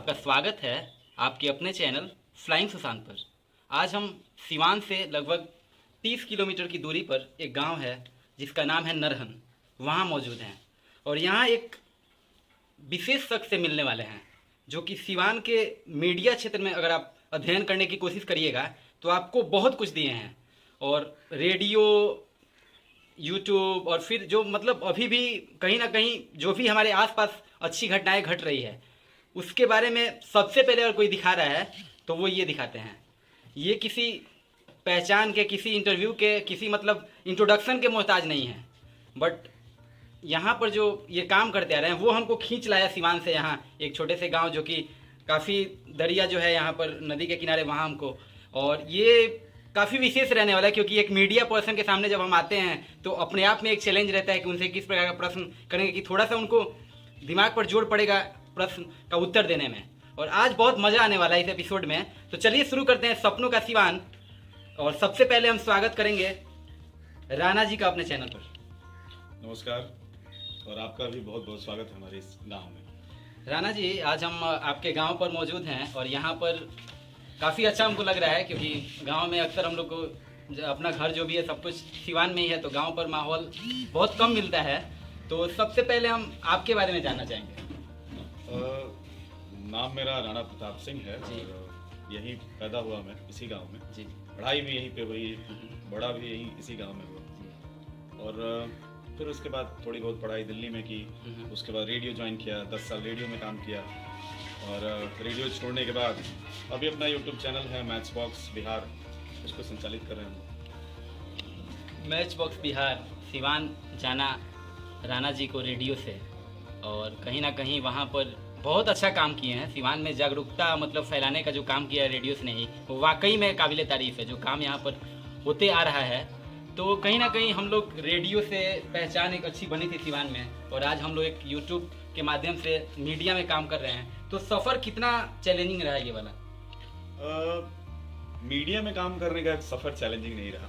आपका स्वागत है आपके अपने चैनल फ्लाइंग सुशांत पर। आज हम सिवान से लगभग 30 किलोमीटर की दूरी पर एक गांव है जिसका नाम है नरहन, वहां मौजूद हैं और यहां एक विशेष शख्स से मिलने वाले हैं जो कि सिवान के मीडिया क्षेत्र में अगर आप अध्ययन करने की कोशिश करिएगा तो आपको बहुत कुछ दिए हैं। और रेडियो, यूट्यूब और फिर जो मतलब अभी भी कहीं ना कहीं जो भी हमारे आसपास अच्छी घटनाएं घट रही है उसके बारे में सबसे पहले अगर कोई दिखा रहा है तो वो ये दिखाते हैं। ये किसी पहचान के, किसी इंटरव्यू के, किसी मतलब इंट्रोडक्शन के मोहताज नहीं है, बट यहाँ पर जो ये काम करते आ रहे हैं वो हमको खींच लाया सिवान से, यहाँ एक छोटे से गांव जो कि काफ़ी दरिया जो है यहाँ पर नदी के किनारे, वहाँ हमको। और ये काफ़ी विशेष रहने वाला है क्योंकि एक मीडिया पर्सन के सामने जब हम आते हैं तो अपने आप में एक चैलेंज रहता है कि उनसे किस प्रकार का प्रश्न करेंगे कि थोड़ा सा उनको दिमाग पर जोर पड़ेगा प्रश्न का उत्तर देने में। और आज बहुत मज़ा आने वाला है इस एपिसोड में, तो चलिए शुरू करते हैं सपनों का सिवान। और सबसे पहले हम स्वागत करेंगे राणा जी का अपने चैनल पर। नमस्कार और आपका भी बहुत बहुत स्वागत है हमारे इस गांव में। राणा जी, आज हम आपके गांव पर मौजूद हैं और यहाँ पर काफ़ी अच्छा हमको लग रहा है क्योंकि गांव में अक्सर हम लोग को अपना घर जो भी है सब कुछ सिवान में ही है, तो गांव पर माहौल बहुत कम मिलता है। तो सबसे पहले हम आपके बारे में जानना चाहेंगे। नाम मेरा राणा प्रताप सिंह है जी। और यहीं पैदा हुआ मैं इसी गांव में जी। पढ़ाई भी यहीं पे हुई, बड़ा भी यहीं इसी गांव में हुआ। और फिर उसके बाद थोड़ी बहुत पढ़ाई दिल्ली में की, उसके बाद रेडियो ज्वाइन किया, 10 साल रेडियो में काम किया। और रेडियो छोड़ने के बाद अभी अपना यूट्यूब चैनल है मैच बॉक्स बिहार, उसको संचालित कर रहे हैं। मैच बॉक्स बिहार, सिवान जाना राणा जी को रेडियो से, और कहीं ना कहीं वहाँ पर बहुत अच्छा काम किए हैं। सिवान में जागरूकता मतलब फैलाने का जो काम किया है रेडियो से नहीं, वो वाकई में काबिले तारीफ़ है जो काम यहाँ पर होते आ रहा है। तो कहीं ना कहीं हम लोग रेडियो से पहचान एक अच्छी बनी थी सिवान में, और आज हम लोग एक यूट्यूब के माध्यम से मीडिया में काम कर रहे हैं। तो सफ़र कितना चैलेंजिंग रहा ये वाला? मीडिया में काम करने का सफ़र चैलेंजिंग नहीं रहा,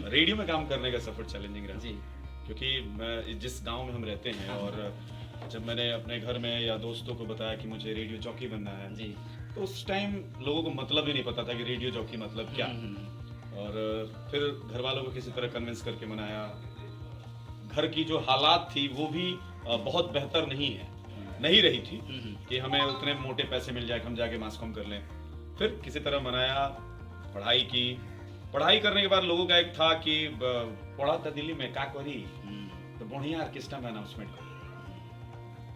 रेडियो में काम करने का सफ़र चैलेंजिंग रहा जी। क्योंकि मैं जिस गांव में हम रहते हैं और जब मैंने अपने घर में या दोस्तों को बताया कि मुझे रेडियो जॉकी बनना है जी, तो उस टाइम लोगों को मतलब ही नहीं पता था कि रेडियो जॉकी मतलब क्या। और फिर घर वालों को किसी तरह कन्विंस करके मनाया। घर की जो हालात थी वो भी बहुत बेहतर नहीं रही थी कि हमें उतने मोटे पैसे मिल जाए कि हम जाके मास कॉम कर लें। फिर किसी तरह मनाया, पढ़ाई की। पढ़ाई करने के बाद लोगों का एक था कि पढ़ा था दिल्ली में का करी तो बढ़िया ऑर्केस्ट्रा में अनाउंसमेंट करी।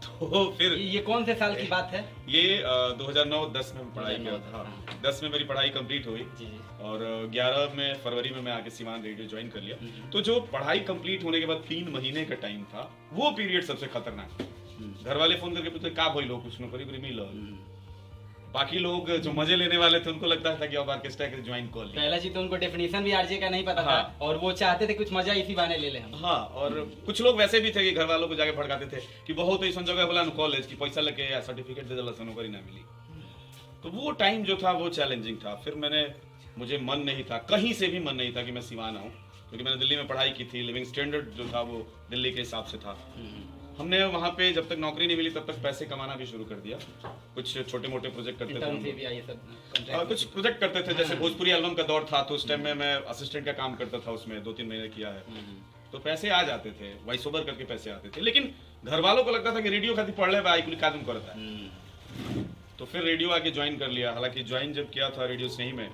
तो फिर ये कौन से साल की बात है? ये 2009-10 में पढ़ाई किया था। 10 में मेरी पढ़ाई कंप्लीट हुई और 11 में फरवरी में मैं आके सिवान रेडियो ज्वाइन कर लिया। तो जो पढ़ाई कंप्लीट होने के बाद 3 महीने का टाइम था वो पीरियड सबसे खतरनाक। घर वाले फोन करके पूछते का भाई लोग कुछ नौकरी मिलो। बाकी लोग जो मजे लेने वाले थे उनको लगता था कि अब ऑर्केस्ट्रा के ज्वाइन कर ले। पहला जी तो उनको डेफिनेशन भी आरजे का नहीं पता था और वो चाहते थे कुछ मजा इसी बहाने ले ले हम। हाँ, और कुछ लोग वैसे भी थे कि घर वालों को जाके भड़काते थे कि बहुत ऐसा जगह बोला कॉलेज की पैसा लेके या सर्टिफिकेट दे दिला नौकरी ना मिली। तो वो टाइम जो था वो चैलेंजिंग था। फिर मुझे मन नहीं था, कहीं से भी मन नहीं था कि मैं सिवान आऊँ, क्योंकि मैंने दिल्ली में पढ़ाई की थी। लिविंग स्टैंडर्ड जो था वो दिल्ली के हिसाब से था। हमने वहाँ पे जब तक नौकरी नहीं मिली तब तक पैसे कमाना भी शुरू कर दिया। कुछ छोटे मोटे प्रोजेक्ट करते थे, कुछ प्रोजेक्ट करते थे। जैसे भोजपुरी एल्बम का दौर था तो उस टाइम में मैं असिस्टेंट का काम करता था, उसमें 2-3 महीने किया है। तो पैसे आ जाते थे, वॉइस ओवर करके पैसे आते थे। लेकिन घर वालों को लगता था कि रेडियो खाती पढ़ ले भाई, कुल कादम करता है। तो फिर रेडियो आके ज्वाइन कर लिया। हालांकि ज्वाइन जब किया था रेडियो स्नेही में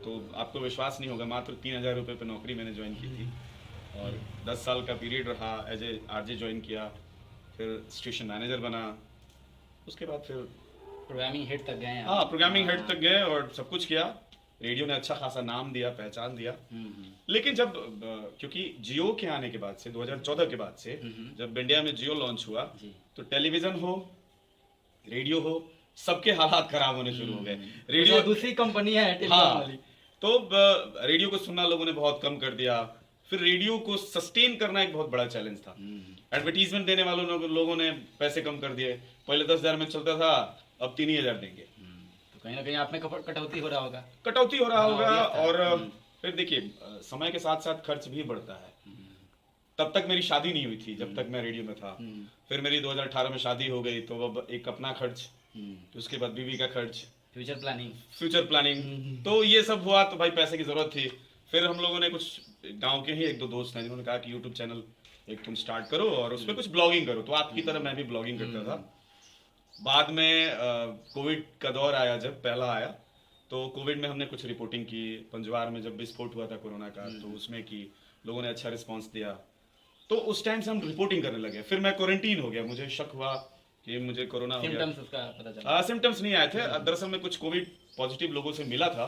तो आपको विश्वास नहीं होगा, मात्र 3000 रुपये पे नौकरी मैंने ज्वाइन की थी और 10 साल का पीरियड रहा। एज ए आरजे ज्वाइन किया, फिर स्टेशन मैनेजर बना, उसके बाद फिर प्रोग्रामिंग हेड तक गए। हाँ, प्रोग्रामिंग हेड तक गए और सब कुछ किया। रेडियो ने अच्छा खासा नाम दिया, पहचान दिया। लेकिन जब क्योंकि जियो के आने के बाद से 2014 के बाद से जब इंडिया में जियो लॉन्च हुआ तो टेलीविजन हो, रेडियो हो, सबके हालात खराब होने शुरू हो गए। रेडियो दूसरी कंपनी है टेलीविजन वाली, तो रेडियो को सुनना लोगों ने बहुत कम कर दिया। फिर रेडियो को सस्टेन करना एक बहुत बड़ा चैलेंज था। एडवर्टीजमेंट देने वालों लोगों ने पैसे कम कर दिए। पहले 10,000 में चलता था, अब 3,000 देंगे। तो कहीं ना कहीं आप में कटौती हो रहा होगा। और फिर देखिए समय के साथ साथ खर्च भी बढ़ता है। तब तक मेरी शादी नहीं हुई थी जब तक मैं रेडियो में था। फिर मेरी 2018 में शादी हो गई तो अब एक अपना खर्च तो उसके बाद बीवी का खर्च, फ्यूचर प्लानिंग। फ्यूचर प्लानिंग, तो ये सब हुआ। तो भाई पैसे की जरूरत थी। फिर हम लोगों ने कुछ गांव के ही एक दो दोस्त हैं जिन्होंने कहा कि यूट्यूब चैनल एक तुम स्टार्ट करो और उसमें कुछ ब्लॉगिंग करो। तो आपकी तरह मैं भी ब्लॉगिंग करता था। बाद में कोविड का दौर आया, जब पहला आया तो कोविड में हमने कुछ रिपोर्टिंग की। पंजवार में जब विस्फोट हुआ था कोरोना का, तो उसमें की लोगों ने अच्छा रिस्पॉन्स दिया। तो उस टाइम से हम रिपोर्टिंग करने लगे। फिर मैं क्वारंटीन हो गया, मुझे शक हुआ कि मुझे कोरोना हो गया। सिम्टम्स उसका पता चला? सिम्टम्स नहीं आए थे। दरअसल में कुछ कोविड पॉजिटिव लोगों से मिला था,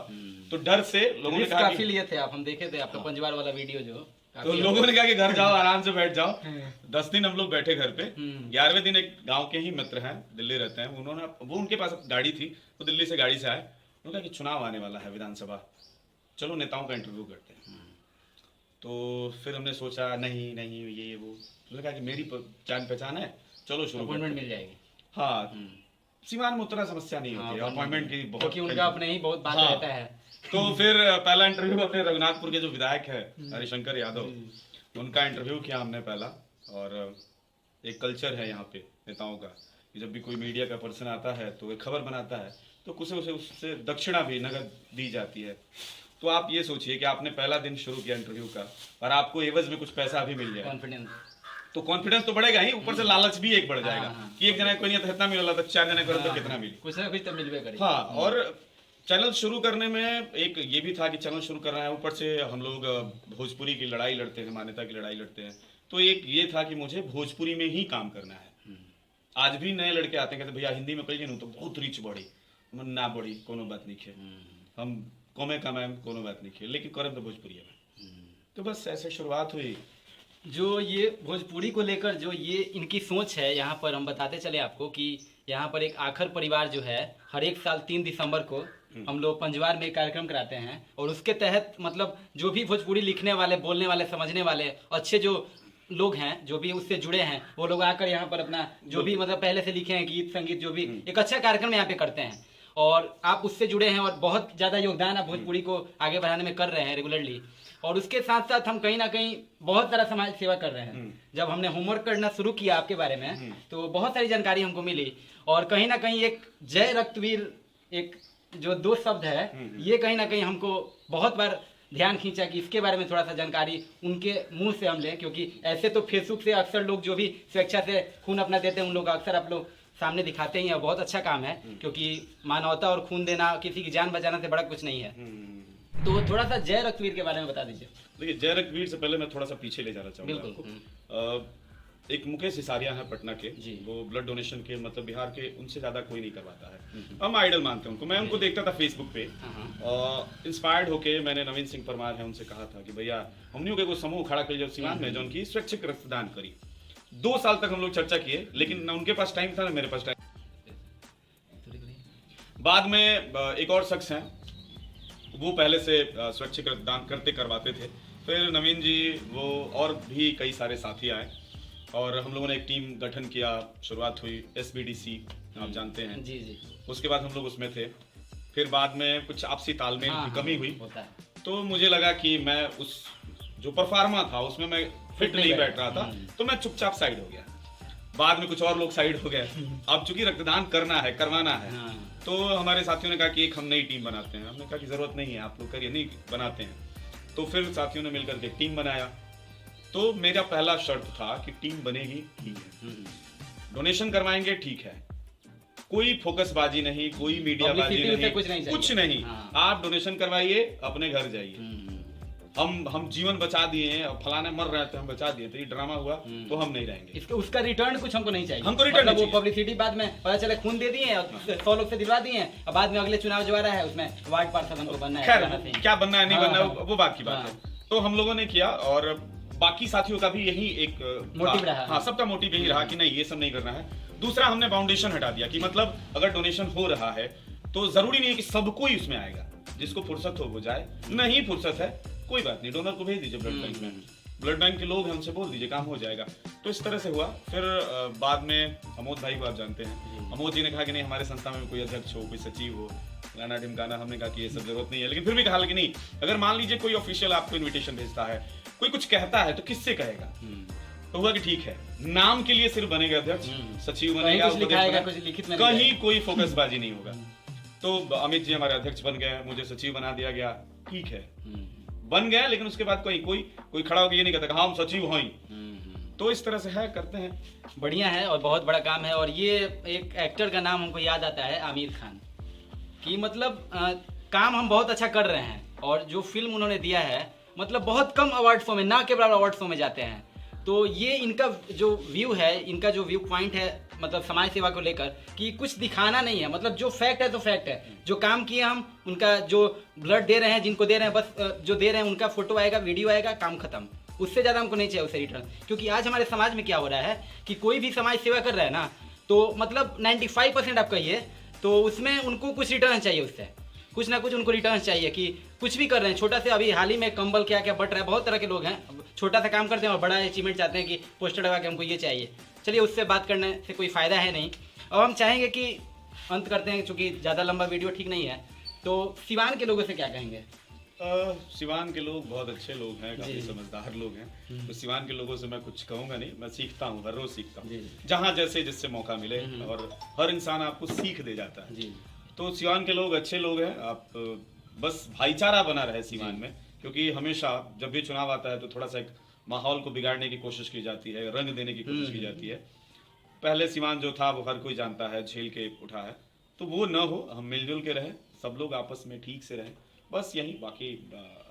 तो डर से लोगों ने कहा काफी कि लिए थे आप, हम देखे थे आपका पंजवार वाला वीडियो जो। तो लोगों ने कहा कि घर जाओ, आराम से बैठ जाओ। 10 दिन हम लोग बैठे घर पे। 11वें दिन एक गांव के ही मित्र हैं, दिल्ली रहते हैं, वो उनके पास गाड़ी थी, वो दिल्ली से गाड़ी से आए। उन्होंने कहा कि चुनाव आने वाला है विधानसभा, चलो नेताओं का इंटरव्यू करते हैं। तो फिर हमने सोचा नहीं ये वो। उन्होंने कहा कि मेरी जान पहचान है, चलो शुरू अपॉइंटमेंट मिल जाएगी। हाँ, सीमान में उतना समस्या नहीं होती है अपॉइंटमेंट की, बहुत क्योंकि उनका अपने ही बहुत बात रहता है। तो फिर पहला इंटरव्यू अपने रघुनाथपुर के जो विधायक है हरिशंकर यादव, उनका इंटरव्यू किया हमने पहला। और एक कल्चर है यहाँ पे नेताओं का कि जब भी कोई मीडिया का पर्सन आता है तो एक खबर बनाता है तो कुछ उसे उससे दक्षिणा भी नगद दी जाती है। तो आप ये सोचिए कि आपने पहला दिन शुरू किया इंटरव्यू का और आपको एवज में कुछ पैसा भी मिल जाए, कॉन्फिडेंस, तो कॉन्फिडेंस तो बढ़ेगा ही, ऊपर से लालच भी एक बढ़ जाएगा कि एक जना को नहीं इतना मिला था, 4 जने को तो कितना मिली, कुछ ना कुछ तो मिलवे करेगी। हाँ। और चैनल शुरू करने में एक ये भी था कि चैनल शुरू करना है, ऊपर से हम लोग भोजपुरी की लड़ाई लड़ते हैं, मान्यता की लड़ाई लड़ते हैं। तो एक ये था कि मुझे भोजपुरी में ही काम करना है। आज भी नए लड़के आते हैं, कहते भैया हिंदी में कहिए ना तो बहुत रीच बढ़ी, ना बढ़ी कोनो बात नहीं है, हम कमे कमाएं कोनो बात नहीं है, लेकिन करम तो भोजपुरी है। तो बस ऐसे शुरुआत हुई। जो ये भोजपुरी को लेकर जो ये इनकी सोच है, यहाँ पर हम बताते चले आपको कि यहाँ पर एक आखर परिवार जो है, हर एक साल 3 दिसंबर को हम लोग पंजवार में एक कार्यक्रम कराते हैं। और उसके तहत मतलब जो भी भोजपुरी लिखने वाले, बोलने वाले, समझने वाले अच्छे जो लोग हैं, जो भी उससे जुड़े हैं, वो लोग आकर यहाँ पर अपना जो भी मतलब पहले से लिखे हैं गीत संगीत, जो भी एक अच्छा कार्यक्रम यहाँ पे करते हैं। और आप उससे जुड़े हैं और बहुत ज़्यादा योगदान आप भोजपुरी को आगे बढ़ाने में कर रहे हैं रेगुलरली। और उसके साथ साथ हम कहीं ना कहीं बहुत सारा समाज सेवा कर रहे हैं। जब हमने होमवर्क करना शुरू किया आपके बारे में तो बहुत सारी जानकारी हमको मिली। और कहीं ना कहीं एक जय रक्तवीर, एक जो 2 शब्द है, ये कहीं ना कहीं हमको बहुत बार ध्यान खींचा कि इसके बारे में थोड़ा सा जानकारी उनके मुंह से हम लें। क्योंकि ऐसे तो फेसबुक से अक्सर लोग जो भी स्वेच्छा से खून अपना देते हैं, उन लोग अक्सर आप लोग सामने दिखाते ही हैं। बहुत अच्छा काम है, क्योंकि मानवता और खून देना किसी की जान बचाना से बड़ा कुछ नहीं है। तो थोड़ा सा जय रक्तवीर के बारे में बता दीजिए। देखिए, जय रक्तवीर से पहले मैं थोड़ा सा पीछे ले जाना चाहूँगा आपको। एक मुकेश सिसारिया है पटना के, वो ब्लड डोनेशन के मतलब बिहार के उनसे ज्यादा कोई नहीं करवाता है। हम आइडल मानते हैं उनको। मैं उनको देखता था फेसबुक पे, इंस्पायर्ड होके मैंने नवीन सिंह परमार है उनसे कहा था कि भैया हमनियों के कोई समूह खड़ा करिए सीमान में जो उनकी स्वैच्छिक रक्तदान करी। 2 साल तक हम लोग चर्चा किए, लेकिन न उनके पास टाइम था न मेरे पास टाइम। बाद में एक और शख्स हैं, वो पहले से स्वैच्छिक रक्तदान करवाते थे। फिर नवीन जी, वो और भी कई सारे साथी आए और हम लोगों ने एक टीम गठन किया। शुरुआत हुई SBDC, आप जानते हैं। जी जी। उसके बाद हम लोग उसमें थे। फिर बाद में कुछ आपसी तालमेल की कमी हुई, होता है। तो मुझे लगा कि मैं उस जो परफॉर्मा था उसमें मैं फिट नहीं बैठ रहा था, तो मैं चुपचाप साइड हो गया। बाद में कुछ और लोग साइड हो गए। अब चूंकि रक्तदान करना है, करवाना है, तो हमारे साथियों ने कहा कि एक हम नई टीम बनाते हैं। हमने कहा कि जरूरत नहीं है, आप लोग करिए, नहीं बनाते हैं। तो फिर साथियों ने मिलकर के टीम बनाया। तो मेरा पहला शर्त था कि टीम बनेगी ठीक है, डोनेशन करवाएंगे ठीक है, कोई फोकसबाजी नहीं, कोई मीडियाबाजी नहीं, कुछ नहीं। आप डोनेशन करवाइए, अपने घर जाइए। हम जीवन बचा दिए हैं, फलाने मर रहे थे हम बचा दिए, तो ये ड्रामा हुआ तो हम नहीं रहेंगे। इसका उसका रिटर्न कुछ हमको नहीं चाहिए। हमको रिटर्न मतलब वो पब्लिसिटी बाद में पता चले खून दे दिए और 100 लोग से दिलवा दिए और बाद में अगले चुनाव जो आ रहा है उसमें वार्ड पार्षद हमको बनना है। खैर, क्या बनना है नहीं बनना है वो बात की बात है। तो हम लोगों ने किया और बाकी साथियों का भी यही एक मोटिव रहा। हाँ, सबका मोटिव यही रहा कि नहीं, ये सब नहीं करना है। दूसरा, हमने फाउंडेशन हटा दिया कि मतलब अगर डोनेशन हो रहा है तो जरूरी नहीं है कि सब कोई उसमें आएगा, जिसको फुर्सत हो वो जाए, नहीं फुर्सत है कोई बात नहीं, डोनर को भेज दीजिए ब्लड बैंक में, ब्लड बैंक के लोग हैं उनसे बोल दीजिए, काम हो जाएगा। तो इस तरह से हुआ। फिर बाद में अमोद भाई को आप जानते हैं, अमोद जी ने कहा कि नहीं, हमारे संस्था में कोई अध्यक्ष हो, कोई सचिव हो, फलाना ढिमकाना। हमने कहा कि ये सब जरूरत नहीं है, लेकिन फिर भी कहा कि नहीं, अगर मान लीजिए कोई ऑफिशियल आपको इन्विटेशन भेजता है, कोई कुछ कहता है, तो किससे कहेगा? तो हुआ कि ठीक है, नाम के लिए सिर्फ बनेगा अध्यक्ष, सचिव बनेगा, कुछ लिखाएगा, कुछ लिखित में नहीं कहीं जाएगा। कोई फोकसबाजी नहीं होगा। तो अमित जी हमारे अध्यक्ष बन गए, मुझे सचिव बना दिया गया, ठीक है, बन गया, लेकिन उसके बाद कोई खड़ा होकर ये नहीं कहता हाँ हम सचिव हैं। तो इस तरह से है, करते हैं। बढ़िया है और बहुत बड़ा काम है। और ये एक एक्टर का नाम हमको याद आता है, आमिर खान, कि मतलब काम हम बहुत अच्छा कर रहे हैं और जो फिल्म उन्होंने दिया है मतलब बहुत कम अवार्ड शो में, ना के बराबर अवार्ड शो में जाते हैं। तो ये इनका जो व्यू है, इनका जो व्यू पॉइंट है मतलब समाज सेवा को लेकर, कि कुछ दिखाना नहीं है, मतलब जो फैक्ट है तो फैक्ट है, जो काम किए हम, उनका जो ब्लड दे रहे हैं, जिनको दे रहे हैं, बस जो दे रहे हैं उनका फोटो आएगा, वीडियो आएगा, काम खत्म। उससे ज़्यादा हमको नहीं चाहिए उससे रिटर्न। क्योंकि आज हमारे समाज में क्या हो रहा है कि कोई भी समाज सेवा कर रहा है ना, तो मतलब 95% आप कहिए तो उसमें उनको कुछ रिटर्न चाहिए, उससे कुछ ना कुछ उनको रिटर्न चाहिए। कि कुछ भी कर रहे हैं, छोटा से अभी हाल ही में कंबल क्या क्या बट रहा है, बहुत तरह के लोग हैं, छोटा सा काम करते हैं और बड़ा अचीवमेंट चाहते हैं कि पोस्टर लगा के हमको ये चाहिए। चलिए, उससे बात करने से कोई फ़ायदा है नहीं। अब हम चाहेंगे कि अंत करते हैं, चूँकि ज़्यादा लंबा वीडियो ठीक नहीं है। तो सिवान के लोगों से क्या कहेंगे? सिवान के लोग बहुत अच्छे लोग हैं, काफी समझदार लोग हैं। तो सिवान के लोगों से मैं कुछ कहूंगा नहीं, मैं सीखता हूँ, हर रोज सीखता हूँ, जहाँ जैसे जिससे मौका मिले, और हर इंसान आपको सीख दे जाता है। तो सिवान के लोग अच्छे लोग हैं। आप बस भाईचारा बना रहे सिवान में, क्योंकि हमेशा जब भी चुनाव आता है तो थोड़ा सा एक माहौल को बिगाड़ने की कोशिश की जाती है, रंग देने की कोशिश की जाती है। पहले सिवान जो था वो हर कोई जानता है, झेल के उठा है, तो वो न हो, हम मिलजुल के रहें, सब लोग आपस में ठीक से रहें, बस यही। बाकी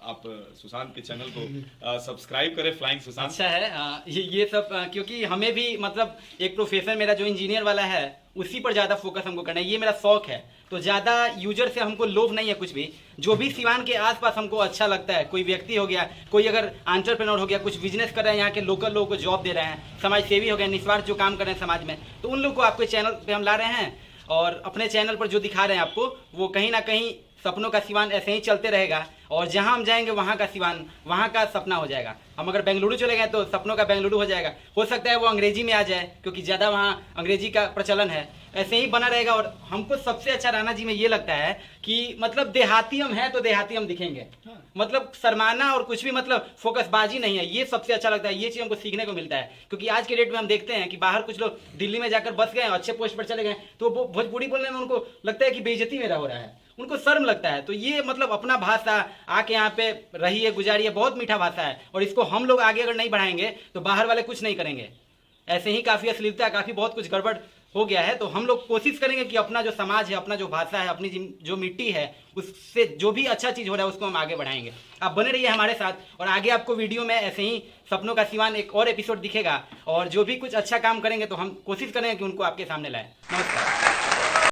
आप सुशांत के चैनल को सब्सक्राइब करें, फ्लाइंग सुशांत। अच्छा है ये सब, क्योंकि हमें भी मतलब एक प्रोफेशन मेरा जो इंजीनियर वाला है उसी पर ज़्यादा फोकस हमको करना है, ये मेरा शौक है। तो ज़्यादा यूजर से हमको लोभ नहीं है कुछ भी। जो भी सिवान के आसपास हमको अच्छा लगता है, कोई व्यक्ति हो गया, कोई अगर एंटरप्रेन्योर हो गया, कुछ बिजनेस कर रहे हैं, यहाँ के लोकल लोगों को जॉब दे रहे हैं, समाज सेवी हो गए, निस्वार्थ जो काम कर रहे हैं समाज में, तो उन लोग को आपके चैनल पर हम ला रहे हैं। और अपने चैनल पर जो दिखा रहे हैं आपको, वो कहीं ना कहीं सपनों का सिवान ऐसे ही चलते रहेगा। और जहां हम जाएंगे वहां का सिवान, वहां का सपना हो जाएगा। हम अगर बेंगलुरु चले गए तो सपनों का बेंगलुरु हो जाएगा। हो सकता है वो अंग्रेजी में आ जाए, क्योंकि ज़्यादा वहाँ अंग्रेजी का प्रचलन है। ऐसे ही बना रहेगा। और हमको सबसे अच्छा राणा जी में ये लगता है कि मतलब देहाती हम हैं तो देहाती हम दिखेंगे, मतलब शर्माना और कुछ भी मतलब फोकसबाजी नहीं है। ये सबसे अच्छा लगता है, ये चीज़ हमको सीखने को मिलता है। क्योंकि आज के डेट में हम देखते हैं कि बाहर कुछ लोग दिल्ली में जाकर बस गए, अच्छे पोस्ट पर चले गए, तो वो भोजपुरी बोलने में उनको लगता है कि बेइज्जती मेरा हो रहा है, उनको शर्म लगता है। तो ये मतलब अपना भाषा आके यहाँ पे रहिए, गुजारिए, बहुत मीठा भाषा है। और इसको हम लोग आगे अगर नहीं बढ़ाएंगे तो बाहर वाले कुछ नहीं करेंगे। ऐसे ही काफ़ी अश्लीलता, काफ़ी बहुत कुछ गड़बड़ हो गया है। तो हम लोग कोशिश करेंगे कि अपना जो समाज है, अपना जो भाषा है, अपनी जो मिट्टी है, उससे जो भी अच्छा चीज़ हो रहा है उसको हम आगे बढ़ाएंगे। आप बने रहिए हमारे साथ, और आगे आपको वीडियो में ऐसे ही सपनों का सिवान एक और एपिसोड दिखेगा। और जो भी कुछ अच्छा काम करेंगे तो हम कोशिश करेंगे कि उनको आपके सामने लाएं। नमस्कार।